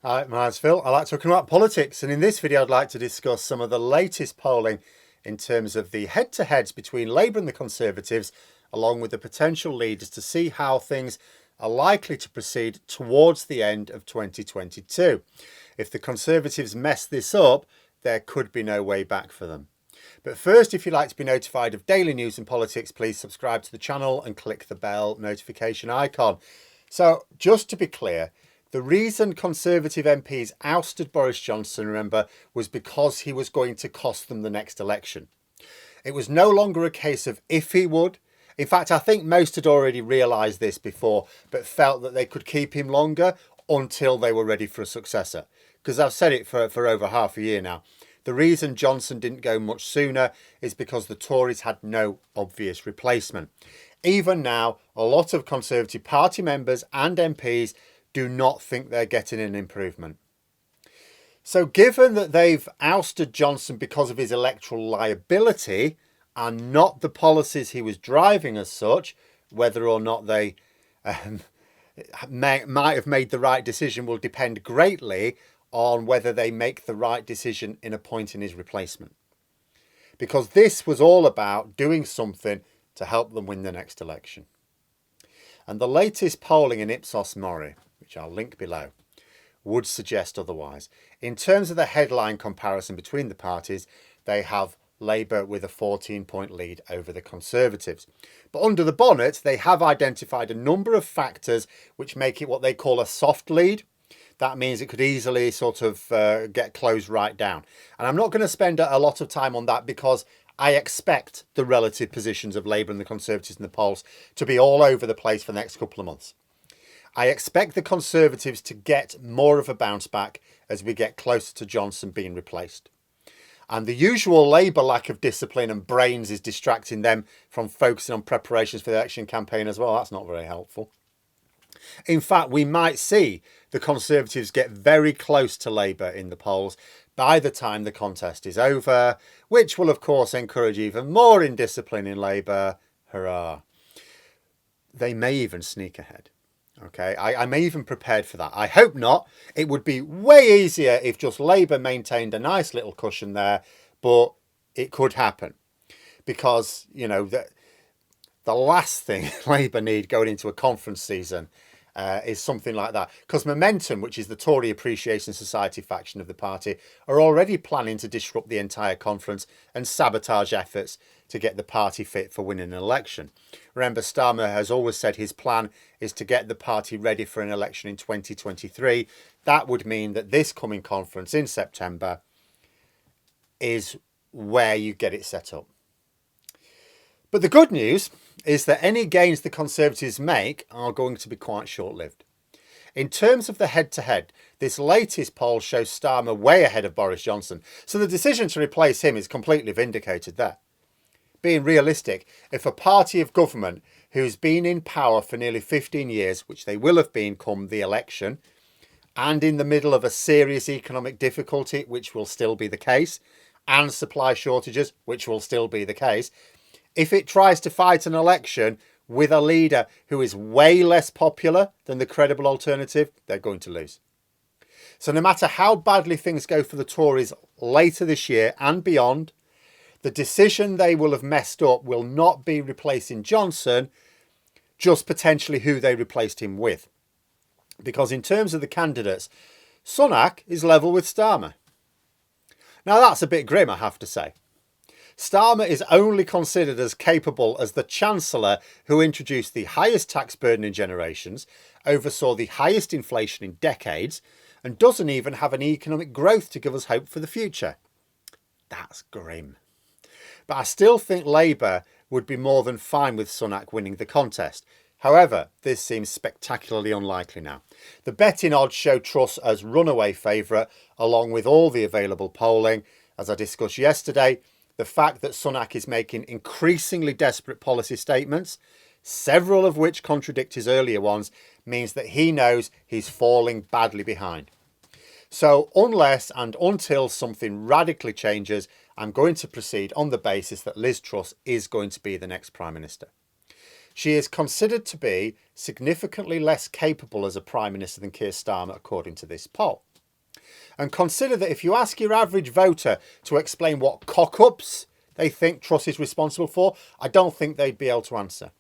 Hi, my name's Phil. I like talking about politics, and in this video, I'd like to discuss some of the latest polling in terms of the head-to-heads between Labour and the Conservatives, along with the potential leaders, to see how things are likely to proceed towards the end of 2022. If the Conservatives mess this up, there could be no way back for them. But first, if you'd like to be notified of daily news and politics, please subscribe to the channel and click the bell notification icon. So, just to be clear, the reason Conservative MPs ousted Boris Johnson, remember, was because he was going to cost them the next election. It was no longer a case of if he would. In fact, I think most had already realised this before, but felt that they could keep him longer until they were ready for a successor. Because I've said it for over half a year now. The reason Johnson didn't go much sooner is because the Tories had no obvious replacement. Even now, a lot of Conservative Party members and MPs do not think they're getting an improvement. So given that they've ousted Johnson because of his electoral liability and not the policies he was driving as such, whether or not they might have made the right decision will depend greatly on whether they make the right decision in appointing his replacement. Because this was all about doing something to help them win the next election. And the latest polling in IPSOS MORI, which I'll link below, would suggest otherwise. In terms of the headline comparison between the parties, they have Labour with a 14-point lead over the Conservatives. But under the bonnet, they have identified a number of factors which make it what they call a soft lead. That means it could easily sort of get closed right down. And I'm not going to spend a lot of time on that because I expect the relative positions of Labour and the Conservatives in the polls to be all over the place for the next couple of months. I expect the Conservatives to get more of a bounce back as we get closer to Johnson being replaced. And the usual Labour lack of discipline and brains is distracting them from focusing on preparations for the election campaign as well. That's not very helpful. In fact, we might see the Conservatives get very close to Labour in the polls by the time the contest is over, which will, of course, encourage even more indiscipline in Labour. Hurrah. They may even sneak ahead. Okay, I'm even prepared for that. I hope not. It would be way easier if just Labour maintained a nice little cushion there, but it could happen. Because, you know, the last thing Labour need going into a conference season is something like that. Because Momentum, which is the Tory Appreciation Society faction of the party, are already planning to disrupt the entire conference and sabotage efforts to get the party fit for winning an election. Remember, Starmer has always said his plan is to get the party ready for an election in 2023. That would mean that this coming conference in September is where you get it set up. But the good news is that any gains the Conservatives make are going to be quite short-lived. In terms of the head-to-head, this latest poll shows Starmer way ahead of Boris Johnson, so the decision to replace him is completely vindicated there. Being realistic, if a party of government who's been in power for nearly 15 years, which they will have been come the election, and in the middle of a serious economic difficulty, which will still be the case, and supply shortages, which will still be the case, if it tries to fight an election with a leader who is way less popular than the credible alternative, they're going to lose. So no matter how badly things go for the Tories later this year and beyond, the decision they will have messed up will not be replacing Johnson, just potentially who they replaced him with. Because in terms of the candidates, Sunak is level with Starmer. Now that's a bit grim, I have to say. Starmer is only considered as capable as the Chancellor who introduced the highest tax burden in generations, oversaw the highest inflation in decades, and doesn't even have an economic growth to give us hope for the future. That's grim. But I still think Labour would be more than fine with Sunak winning the contest. However, this seems spectacularly unlikely now. The betting odds show Truss as runaway favourite, along with all the available polling. As I discussed yesterday, the fact that Sunak is making increasingly desperate policy statements, several of which contradict his earlier ones, means that he knows he's falling badly behind. So unless and until something radically changes, I'm going to proceed on the basis that Liz Truss is going to be the next Prime Minister. She is considered to be significantly less capable as a Prime Minister than Keir Starmer, according to this poll. And consider that if you ask your average voter to explain what cock-ups they think Truss is responsible for, I don't think they'd be able to answer.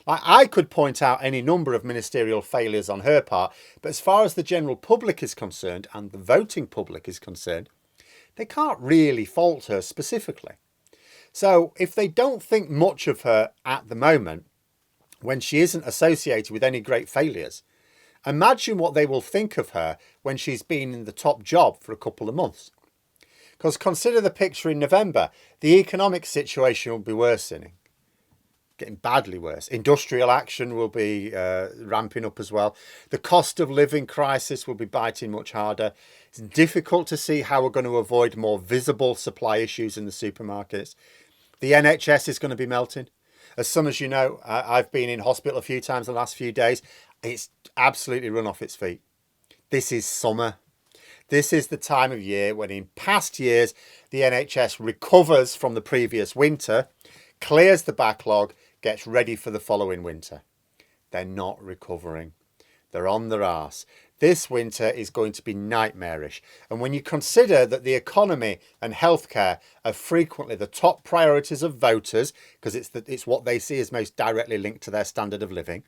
Like, I could point out any number of ministerial failures on her part, but as far as the general public is concerned and the voting public is concerned, they can't really fault her specifically. So if they don't think much of her at the moment, when she isn't associated with any great failures, imagine what they will think of her when she's been in the top job for a couple of months. Because consider the picture in November. The economic situation will be worsening, getting badly worse. Industrial action will be ramping up as well. The cost of living crisis will be biting much harder. It's difficult to see how we're going to avoid more visible supply issues in the supermarkets. The NHS is going to be melting. As some as you know, I've been in hospital a few times the last few days. It's absolutely run off its feet. This is summer. This is the time of year when in past years, the NHS recovers from the previous winter, clears the backlog, gets ready for the following winter. They're not recovering. They're on their arse. This winter is going to be nightmarish. And when you consider that the economy and healthcare are frequently the top priorities of voters, because it's what they see as most directly linked to their standard of living,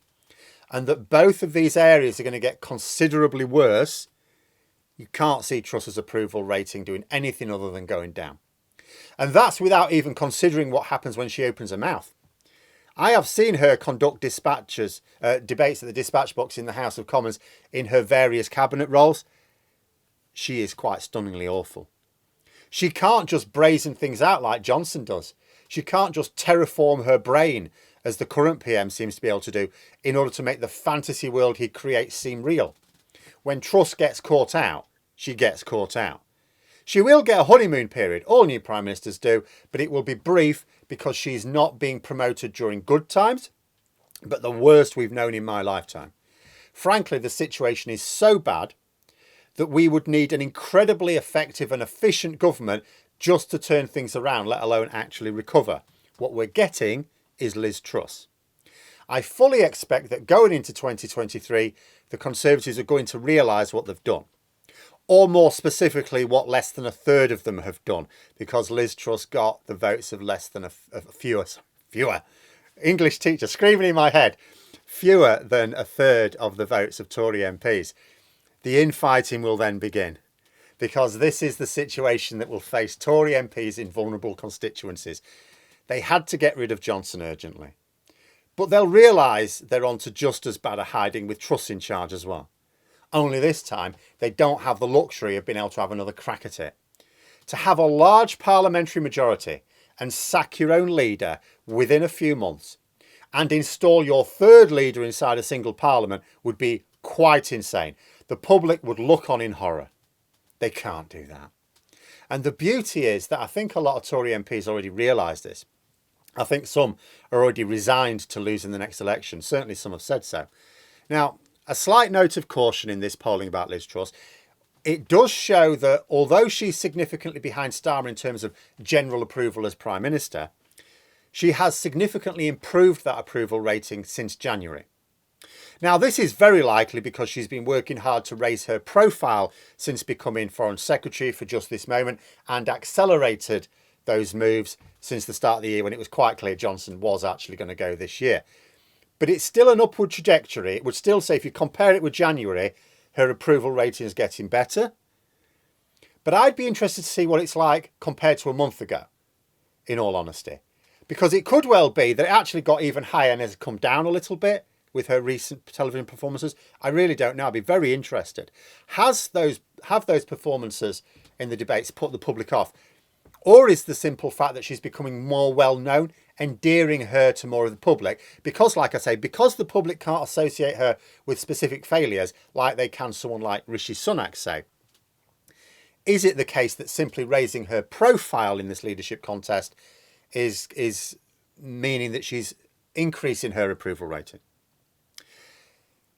and that both of these areas are going to get considerably worse, you can't see Truss's approval rating doing anything other than going down. And that's without even considering what happens when she opens her mouth. I have seen her conduct debates at the dispatch box in the House of Commons in her various cabinet roles. She is quite stunningly awful. She can't just brazen things out like Johnson does. She can't just terraform her brain, as the current PM seems to be able to do, in order to make the fantasy world he creates seem real. When Truss gets caught out, she gets caught out. She will get a honeymoon period, all new prime ministers do, but it will be brief because she's not being promoted during good times, but the worst we've known in my lifetime. Frankly, the situation is so bad that we would need an incredibly effective and efficient government just to turn things around, let alone actually recover. What we're getting is Liz Truss. I fully expect that going into 2023, the Conservatives are going to realise what they've done. Or more specifically, what less than a third of them have done, because Liz Truss got the votes of less than fewer. English teacher screaming in my head. Fewer than a third of the votes of Tory MPs. The infighting will then begin, because this is the situation that will face Tory MPs in vulnerable constituencies. They had to get rid of Johnson urgently, but they'll realise they're on to just as bad a hiding with Truss in charge as well. Only this time, they don't have the luxury of being able to have another crack at it. To have a large parliamentary majority and sack your own leader within a few months and install your third leader inside a single parliament would be quite insane. The public would look on in horror. They can't do that. And the beauty is that I think a lot of Tory MPs already realise this. I think some are already resigned to losing the next election. Certainly some have said so. Now, a slight note of caution in this polling about Liz Truss. It does show that although she's significantly behind Starmer in terms of general approval as Prime Minister, she has significantly improved that approval rating since January. Now, this is very likely because she's been working hard to raise her profile since becoming Foreign Secretary for just this moment, and accelerated those moves since the start of the year when it was quite clear Johnson was actually going to go this year. But it's still an upward trajectory. It would still say, if you compare it with January, her approval rating is getting better. But I'd be interested to see what it's like compared to a month ago, in all honesty. Because it could well be that it actually got even higher and has come down a little bit with her recent television performances. I really don't know. I'd be very interested. Have those performances in the debates put the public off? Or is the simple fact that she's becoming more well-known endearing her to more of the public? Because, like I say, because the public can't associate her with specific failures like they can someone like Rishi Sunak, say. Is it the case that simply raising her profile in this leadership contest is meaning that she's increasing her approval rating?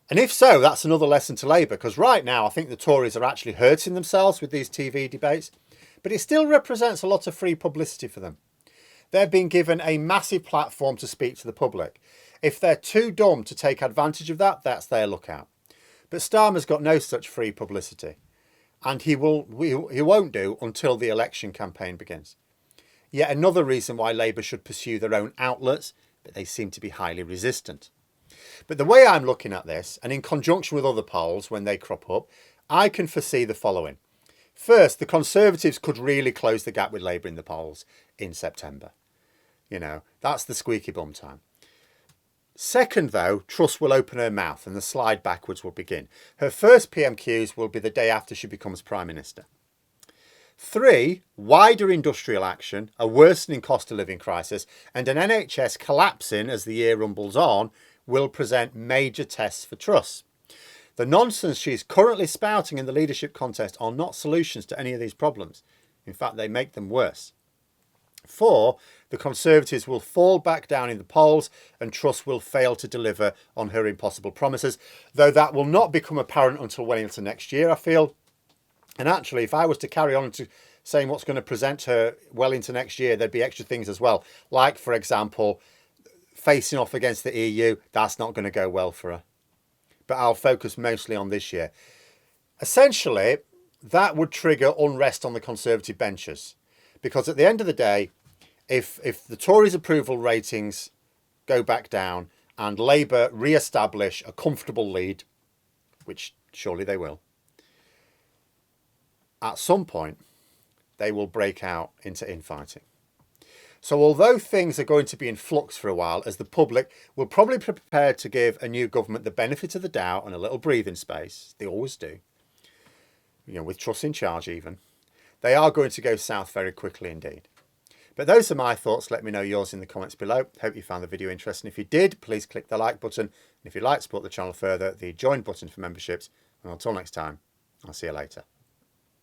And if so, that's another lesson to Labour, because right now I think the Tories are actually hurting themselves with these TV debates, but it still represents a lot of free publicity for them. They're being given a massive platform to speak to the public. If they're too dumb to take advantage of that, that's their lookout. But Starmer's got no such free publicity. And he won't do until the election campaign begins. Yet another reason why Labour should pursue their own outlets, but they seem to be highly resistant. But the way I'm looking at this, and in conjunction with other polls when they crop up, I can foresee the following. First, the Conservatives could really close the gap with Labour in the polls in September. You know, that's the squeaky bum time. Second, though, Truss will open her mouth and the slide backwards will begin. Her first PMQs will be the day after she becomes Prime Minister. 3, wider industrial action, a worsening cost of living crisis, and an NHS collapsing as the year rumbles on will present major tests for Truss. The nonsense she's currently spouting in the leadership contest are not solutions to any of these problems. In fact, they make them worse. 4, the Conservatives will fall back down in the polls and Truss will fail to deliver on her impossible promises, though that will not become apparent until well into next year, I feel. And actually, if I was to carry on to saying what's going to present her well into next year, there'd be extra things as well. Like, for example, facing off against the EU, that's not going to go well for her. But I'll focus mostly on this year. Essentially, that would trigger unrest on the Conservative benches. Because at the end of the day, if the Tories' approval ratings go back down and Labour re-establish a comfortable lead, which surely they will, at some point, they will break out into infighting. So although things are going to be in flux for a while, as the public will probably be prepared to give a new government the benefit of the doubt and a little breathing space, they always do, you know, with Truss in charge even, they are going to go south very quickly indeed. But those are my thoughts. Let me know yours in the comments below. Hope you found the video interesting. If you did, please click the like button. And if you'd like to support the channel further, the join button for memberships. And until next time, I'll see you later.